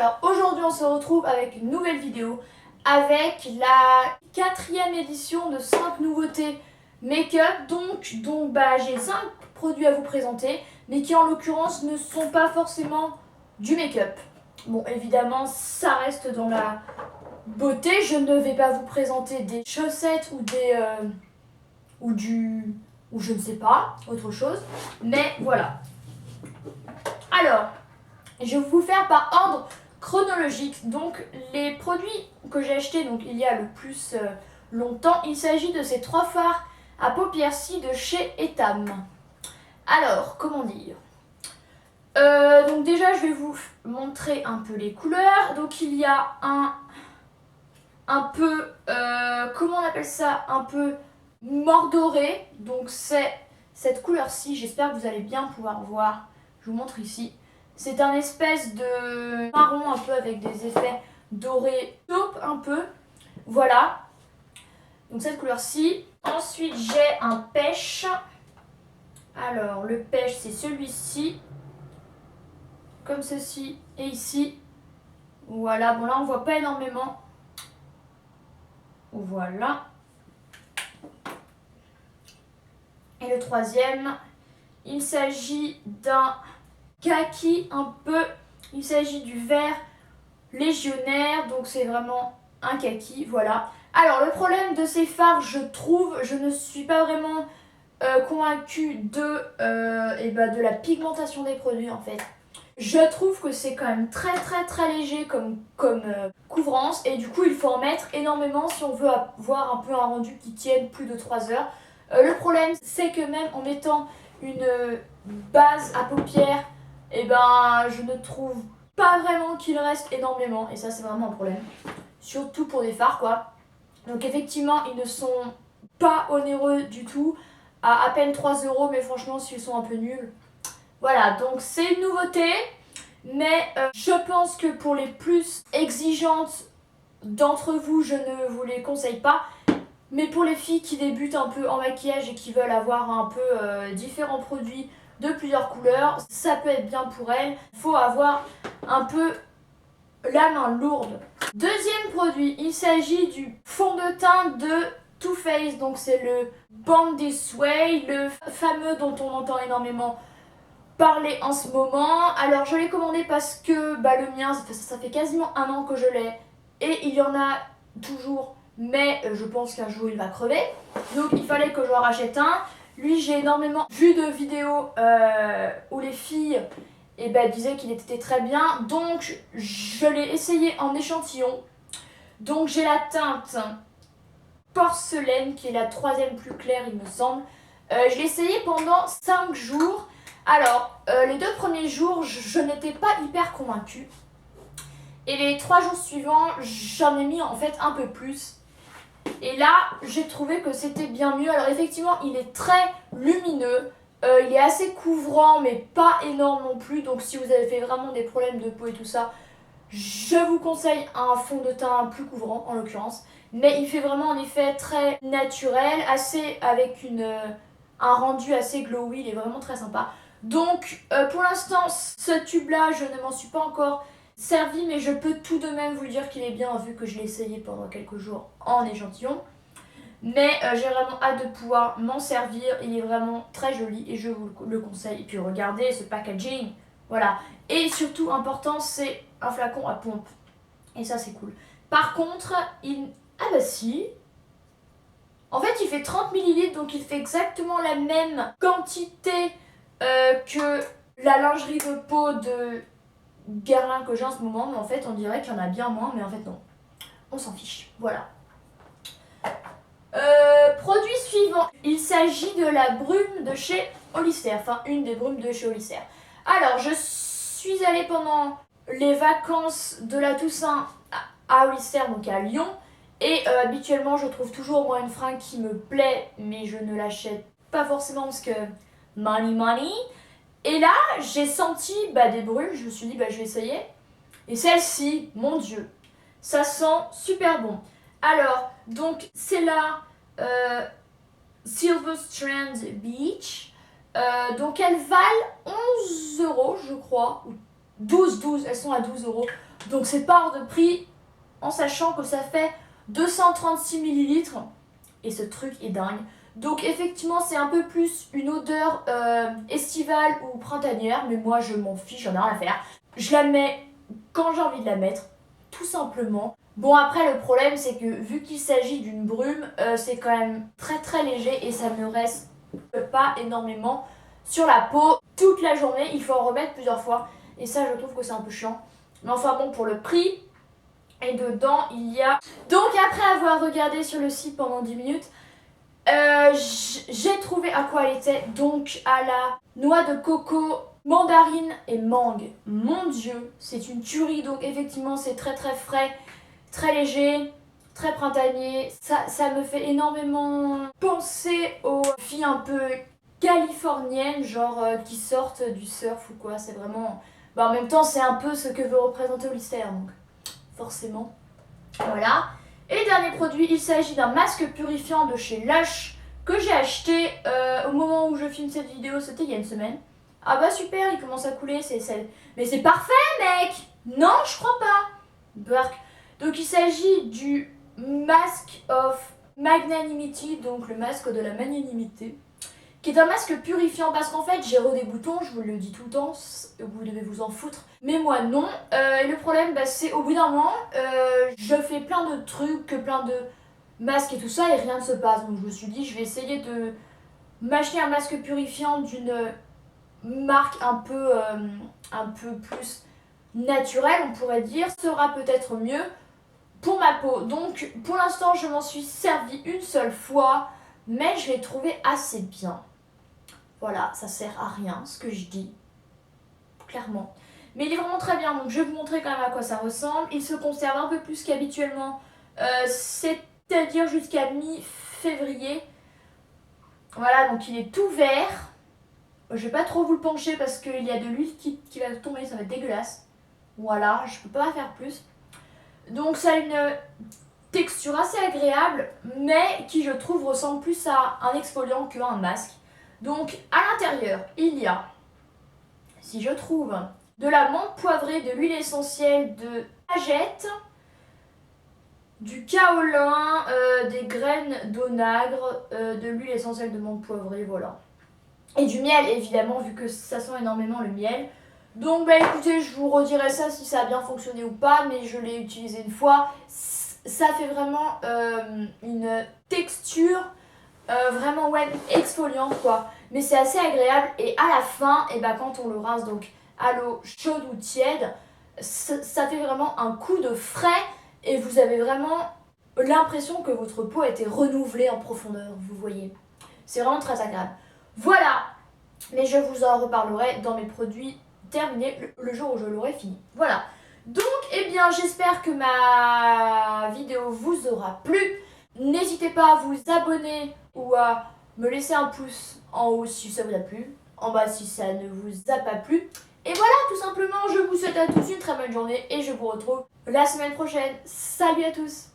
Alors aujourd'hui on se retrouve avec une nouvelle vidéo avec la 4e édition de 5 nouveautés make-up. Donc j'ai 5 produits à vous présenter, mais qui en l'occurrence ne sont pas forcément du make-up. Bon, évidemment ça reste dans la beauté, je ne vais pas vous présenter des chaussettes ou ou je ne sais pas, autre chose, mais voilà. Alors, je vais vous faire par ordre chronologique. Donc les produits que j'ai achetés donc il y a le plus longtemps, il s'agit de ces 3 fards à paupières-ci de chez Etam. Alors, comment dire, donc déjà je vais vous montrer un peu les couleurs. Donc il y a un peu, comment on appelle ça, un peu mordoré. Donc c'est cette couleur-ci, j'espère que vous allez bien pouvoir voir. Je vous montre ici. C'est un espèce de marron un peu avec des effets dorés taupe un peu. Voilà. Donc cette couleur-ci. Ensuite j'ai un pêche. Alors le pêche c'est celui-ci. Comme ceci et ici. Voilà. Bon là on voit pas énormément. Voilà. Et le troisième, il s'agit d'un kaki un peu, il s'agit du vert légionnaire, donc c'est vraiment un kaki, voilà. Alors le problème de ces fards, je trouve, je ne suis pas vraiment convaincue de la pigmentation des produits en fait. Je trouve que c'est quand même très léger comme couvrance, et du coup il faut en mettre énormément si on veut avoir un peu un rendu qui tienne plus de 3 heures. Le problème c'est que même en mettant une base à paupières, je ne trouve pas vraiment qu'il reste énormément, et ça c'est vraiment un problème. Surtout pour des fards quoi. Donc effectivement ils ne sont pas onéreux du tout, à peine 3 €, mais franchement s'ils sont un peu nuls. Voilà, donc c'est une nouveauté, mais je pense que pour les plus exigeantes d'entre vous, je ne vous les conseille pas. Mais pour les filles qui débutent un peu en maquillage et qui veulent avoir un peu différents produits de plusieurs couleurs, ça peut être bien pour elles. Il faut avoir un peu la main lourde. Deuxième produit, il s'agit du fond de teint de Too Faced. Donc c'est le Born This Way, le fameux dont on entend énormément parler en ce moment. Alors je l'ai commandé parce que le mien, ça fait quasiment 1 an que je l'ai. Et il y en a toujours, mais je pense qu'un jour il va crever. Donc il fallait que je en rachète un. Lui, j'ai énormément vu de vidéos où les filles disaient qu'il était très bien. Donc je l'ai essayé en échantillon. Donc j'ai la teinte porcelaine qui est la 3e plus claire il me semble. Je l'ai essayé pendant 5 jours. Alors les 2 premiers jours je n'étais pas hyper convaincue. Et les 3 jours suivants, j'en ai mis en fait un peu plus. Et là, j'ai trouvé que c'était bien mieux. Alors effectivement, il est très lumineux. Il est assez couvrant, mais pas énorme non plus. Donc si vous avez fait vraiment des problèmes de peau et tout ça, je vous conseille un fond de teint plus couvrant, en l'occurrence. Mais il fait vraiment un effet très naturel, avec un rendu assez glowy. Il est vraiment très sympa. Donc pour l'instant, ce tube-là, je ne m'en suis pas encore servi, mais je peux tout de même vous dire qu'il est bien, vu que je l'ai essayé pendant quelques jours en échantillon. Mais j'ai vraiment hâte de pouvoir m'en servir. Il est vraiment très joli et je vous le conseille. Et puis regardez ce packaging, voilà. Et surtout important, c'est un flacon à pompe, et ça c'est cool. Par contre en fait il fait 30 ml, donc il fait exactement la même quantité que la lingerie de peau de Guerlain que j'ai en ce moment, mais en fait on dirait qu'il y en a bien moins, mais en fait non, on s'en fiche, voilà. Produit suivant, il s'agit de la brume de chez Hollister, enfin une des brumes de chez Hollister. Alors je suis allée pendant les vacances de la Toussaint à Hollister, donc à Lyon, et habituellement je trouve toujours moi une fringue qui me plaît, mais je ne l'achète pas forcément parce que money. Et là, j'ai senti des brumes, je me suis dit je vais essayer. Et celle-ci, mon Dieu, ça sent super bon. Alors, donc c'est la Silver Strand Beach. Donc elles valent 11 € je crois, ou 12, elles sont à 12 €. Donc c'est pas hors de prix en sachant que ça fait 236 millilitres et ce truc est dingue. Donc effectivement c'est un peu plus une odeur estivale ou printanière, mais moi je m'en fiche, j'en ai rien à faire. Je la mets quand j'ai envie de la mettre, tout simplement. Bon après le problème c'est que vu qu'il s'agit d'une brume, c'est quand même très très léger et ça ne reste pas énormément sur la peau toute la journée. Il faut en remettre plusieurs fois et ça je trouve que c'est un peu chiant. Mais enfin bon, pour le prix, et dedans il y a... Donc après avoir regardé sur le site pendant 10 minutes, j'ai trouvé à quoi elle était. Donc à la noix de coco, mandarine et mangue. Mon dieu, c'est une tuerie. Donc effectivement c'est très très frais, très léger, très printanier. Ça me fait énormément penser aux filles un peu californiennes, genre qui sortent du surf ou quoi. C'est vraiment... Bah, en même temps c'est un peu ce que veut représenter Hollister, donc forcément. Voilà. Et dernier produit, il s'agit d'un masque purifiant de chez Lush que j'ai acheté au moment où je filme cette vidéo, c'était il y a une semaine. Ah bah super, il commence à couler, mais c'est parfait mec. Non, je crois pas. Burk. Donc il s'agit du Mask of Magnanimity, donc le masque de la magnanimité, qui est un masque purifiant parce qu'en fait j'ai des boutons, je vous le dis tout le temps, vous devez vous en foutre, mais moi non. Et le problème c'est au bout d'un moment, je fais plein de trucs, plein de masques et tout ça et rien ne se passe. Donc je me suis dit je vais essayer de m'acheter un masque purifiant d'une marque un peu plus naturelle, on pourrait dire, sera peut-être mieux pour ma peau. Donc pour l'instant je m'en suis servi une seule fois, mais je l'ai trouvé assez bien. Voilà, ça sert à rien ce que je dis, clairement. Mais il est vraiment très bien, donc je vais vous montrer quand même à quoi ça ressemble. Il se conserve un peu plus qu'habituellement, c'est-à-dire jusqu'à mi-février. Voilà, donc il est tout vert. Je vais pas trop vous le pencher parce qu'il y a de l'huile qui va tomber, ça va être dégueulasse. Voilà, je peux pas faire plus. Donc ça a une texture assez agréable, mais qui je trouve ressemble plus à un exfoliant qu'à un masque. Donc à l'intérieur, il y a, si je trouve, de la menthe poivrée, de l'huile essentielle de pagette, du kaolin, des graines d'onagre, de l'huile essentielle de menthe poivrée, voilà. Et du miel évidemment, vu que ça sent énormément le miel. Donc bah écoutez, je vous redirai ça si ça a bien fonctionné ou pas, mais je l'ai utilisé une fois. Ça fait vraiment une texture vraiment ouais, exfoliante quoi. Mais c'est assez agréable et à la fin, et bah, quand on le rince donc à l'eau chaude ou tiède, ça fait vraiment un coup de frais et vous avez vraiment l'impression que votre peau a été renouvelée en profondeur, vous voyez. C'est vraiment très agréable. Voilà, mais je vous en reparlerai dans mes produits terminés le jour où je l'aurai fini. Voilà. Donc, eh bien, j'espère que ma vidéo vous aura plu. N'hésitez pas à vous abonner ou à me laisser un pouce en haut si ça vous a plu, en bas si ça ne vous a pas plu. Et voilà, tout simplement, je vous souhaite à tous une très bonne journée et je vous retrouve la semaine prochaine. Salut à tous!